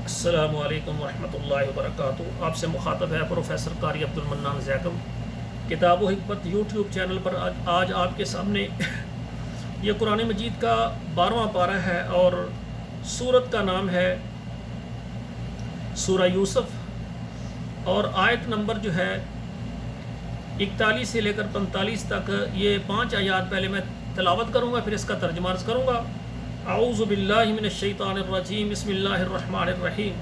السلام علیکم ورحمۃ اللہ وبرکاتہ۔ آپ سے مخاطب ہے پروفیسر قاری عبدالمنان زیکم۔ کتاب و حکمت یوٹیوب چینل پر آج آپ کے سامنے یہ قرآن مجید کا 12واں پارہ ہے اور سورت کا نام ہے سورہ یوسف، اور آیت نمبر جو ہے 41 سے لے کر 45 تک یہ 5 آیات پہلے میں تلاوت کروں گا، پھر اس کا ترجمہ عرض کروں گا۔ اعوذ باللہ من الشیطان الرجیم، بسم اللہ الرحمن الرحیم۔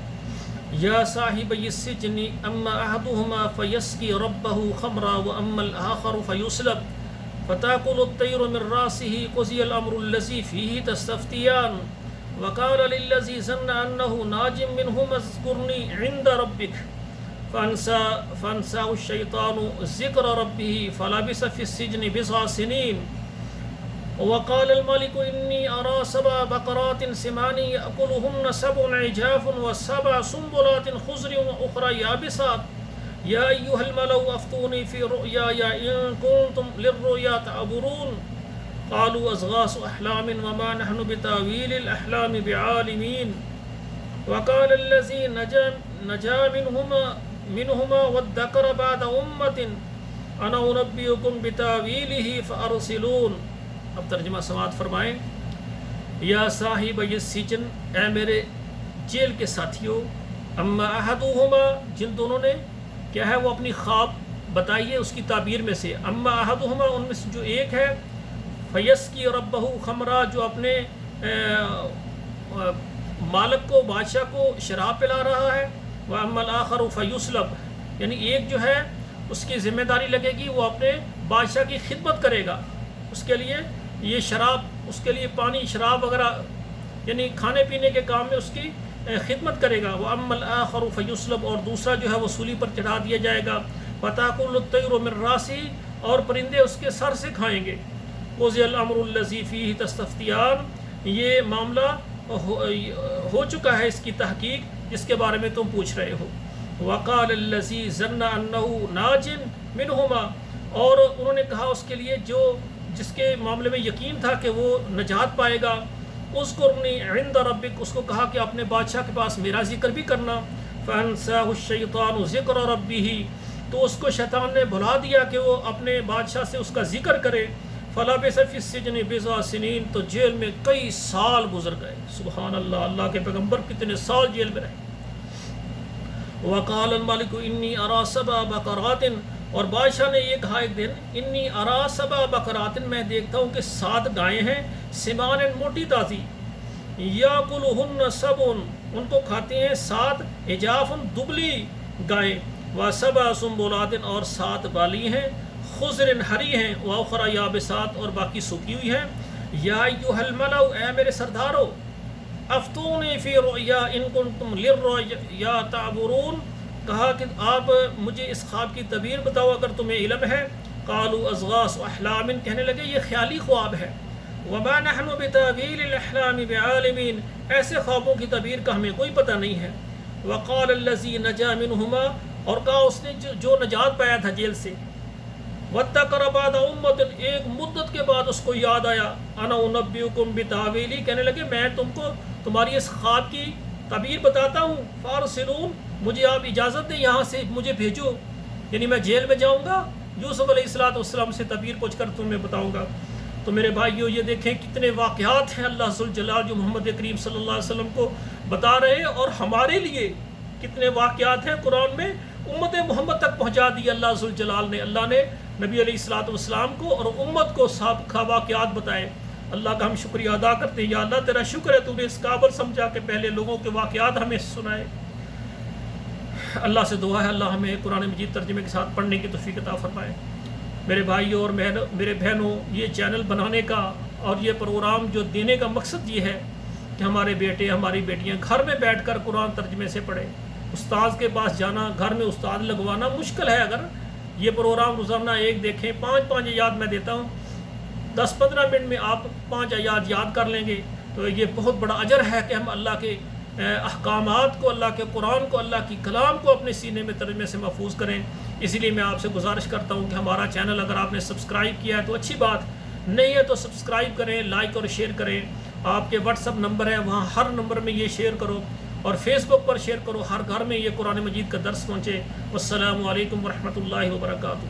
یا صاحب السجن اما احدهما فیسقی ربہ خمرا واما الاخر فیسلب فتاکل الطیر من راسه قضی الامر الذی فیہ تستفتیان وقال للذی ظن انہ ناج منہما اذکرنی عند ربک فانساه الشیطان ذکر ربہ فلبث فی السجن بضع سنین وقال الملك إني أرى 7 بقرات سمان يأكلهن 7 عجاف و7 سنبلات خضر وأخرى يابسات يا أيها الملأ أفتوني في رؤياي إن كنتم للرؤيا تعبرون قالوا أضغاث أحلام وما نحن بتأويل الأحلام بعالمين وقال الذي نجا منهما وادكر بعد أمة أنا أنبئكم بتأويله فأرسلون۔ اب ترجمہ سماعت فرمائیں۔ یا صاحب السجن، اے میرے جیل کے ساتھیوں، اما احدہما، جن دونوں نے کیا ہے وہ اپنی خواب بتائیے اس کی تعبیر میں سے، اما احدہما ان میں سے جو ایک ہے، فیسقی ربہ خمرا، جو اپنے مالک کو بادشاہ کو شراب پلا رہا ہے، واما الاخر فیسلب، یعنی ایک جو ہے اس کی ذمہ داری لگے گی وہ اپنے بادشاہ کی خدمت کرے گا، اس کے لیے یہ شراب، اس کے لیے پانی شراب وغیرہ یعنی کھانے پینے کے کام میں اس کی خدمت کرے گا۔ وَأَمَّا الْآخَرُ فَيُسْلَبُ، اور دوسرا جو ہے وہ سولی پر چڑھا دیا جائے گا۔ وَتَأْكُلُ الطَّيْرُ مِن رَّأْسِهِ، اور پرندے اس کے سر سے کھائیں گے۔ قُضِيَ الْأَمْرُ الَّذِي فِيهِ تَسْتَفْتِيَانِ، یہ معاملہ ہو چکا ہے اس کی تحقیق جس کے بارے میں تم پوچھ رہے ہو۔ وَقَالَ الَّذِي ظَنَّ أَنَّهُ نَاجٍ مِنْهُمَا، اور انہوں نے کہا اس کے لیے جو جس کے معاملے میں یقین تھا کہ وہ نجات پائے گا، اذکرنی عند ربک، اس کو کہا کہ اپنے بادشاہ کے پاس میرا ذکر بھی کرنا۔ فانساه الشیطان ذکر ربہ، تو اس کو شیطان نے بھلا دیا کہ وہ اپنے بادشاہ سے اس کا ذکر کرے۔ فلبث فی السجن بضع سنین، تو جیل میں کئی سال گزر گئے۔ سبحان اللہ، اللہ کے پیغمبر کتنے سال جیل میں رہے۔ وقال الملک انی اری 7 بقرات، اور بادشاہ نے یہ کہا ایک دن، انی اری 7 بقرات، میں دیکھتا ہوں کہ 7 گائیں ہیں، سمان موٹی تازی، یاکلہن 7، ان کو کھاتے ہیں 7 عجاف دبلی گائیں، و7 سنبلات، اور 7 بالی ہیں، خضر ہری ہیں، واخری یابسات، اور باقی سوکھی ہوئی ہیں۔ یا ایھا الملأ، اے میرے سردارو، افتونی فی رؤیا ان کنتم للرؤیا تعبرون، کہا کہ آپ مجھے اس خواب کی تعبیر بتاؤ اگر تمہیں علم ہے۔ قالوا اضغاث احلام، کہنے لگے یہ خیالی خواب ہے۔ وما نحن بتاویل الاحلام بعالمین، ایسے خوابوں کی تعبیر کا ہمیں کوئی پتہ نہیں ہے۔ وقال الذی نجا منہما، اور کہا اس نے جو نجات پایا تھا جیل سے، واتقر بعد امت، ایک مدت کے بعد اس کو یاد آیا، انا انبئکم بتاویلی، کہنے لگے میں تم کو تمہاری اس خواب کی تعبیر بتاتا ہوں۔ فارسلون، مجھے آپ اجازت دیں یہاں سے مجھے بھیجو، یعنی میں جیل میں جاؤں گا، یوسف علیہ السلام سے تعبیر پوچھ کر تمہیں بتاؤں گا۔ تو میرے بھائیو، یہ دیکھیں کتنے واقعات ہیں اللہ ذوالجلال جو محمد کریم صلی اللہ علیہ وسلم کو بتا رہے ہیں، اور ہمارے لیے کتنے واقعات ہیں قرآن میں امت محمد تک پہنچا دی اللہ ذوالجلال نے۔ اللہ نے نبی علیہ السلام کو اور امت کو سابقہ واقعات بتائے۔ اللہ کا ہم شکریہ ادا کرتے ہیں۔ یا اللہ تیرا شکر ہے تو نے اس قابل سمجھا کہ پہلے لوگوں کے واقعات ہمیں سنائے۔ اللہ سے دعا ہے اللہ ہمیں قرآن مجید ترجمے کے ساتھ پڑھنے کی توفیق عطا فرمائے۔ میرے بھائیوں اور میرے بہنوں، یہ چینل بنانے کا اور یہ پروگرام جو دینے کا مقصد یہ ہے کہ ہمارے بیٹے ہماری بیٹیاں گھر میں بیٹھ کر قرآن ترجمے سے پڑھیں۔ استاذ کے پاس جانا، گھر میں استاد لگوانا مشکل ہے۔ اگر یہ پروگرام روزانہ ایک دیکھیں، 5 آیات میں دیتا ہوں، 10-15 منٹ میں آپ 5 آیات یاد کر لیں گے، تو یہ بہت بڑا اجر ہے کہ ہم اللہ کے احکامات کو، اللہ کے قرآن کو، اللہ کی کلام کو اپنے سینے میں ترجمے سے محفوظ کریں۔ اسی لیے میں آپ سے گزارش کرتا ہوں کہ ہمارا چینل اگر آپ نے سبسکرائب کیا ہے تو اچھی بات، نہیں ہے تو سبسکرائب کریں، لائک اور شیئر کریں۔ آپ کے واٹس اپ نمبر ہے، وہاں ہر نمبر میں یہ شیئر کرو، اور فیس بک پر شیئر کرو، ہر گھر میں یہ قرآن مجید کا درس پہنچے۔ والسلام علیکم ورحمۃ اللہ وبرکاتہ۔